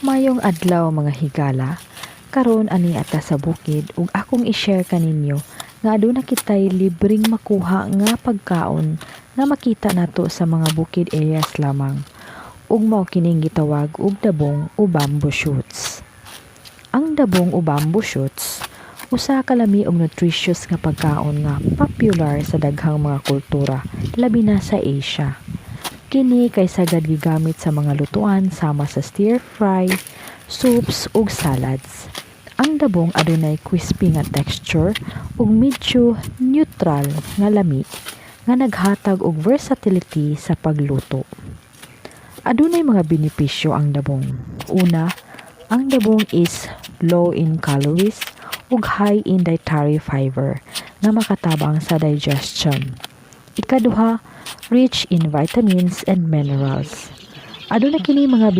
Mayong adlaw mga higala, karon ani ata sa bukid ug akong i-share kaninyo nga aduna kitay libreng makuha nga pagkaon nga makita nato sa mga bukid areas lamang. Ug mao kining gitawag og dabong o bamboo shoots. Ang dabong o bamboo shoots usa ka lami og nutritious nga pagkaon nga popular sa daghang mga kultura, labi na sa Asia. Kini kay sagad gigamit sa mga lutuan sama sa stir-fry, soups ug salads. Ang dabong adunay crispy nga texture ug medyo neutral nga lami nga naghatag og versatility sa pagluto. Adunay mga benepisyo ang dabong. Una, ang dabong is low in calories ug high in dietary fiber nga makatabang sa digestion. Ikaduha, rich in vitamins and minerals. Aduna kini mga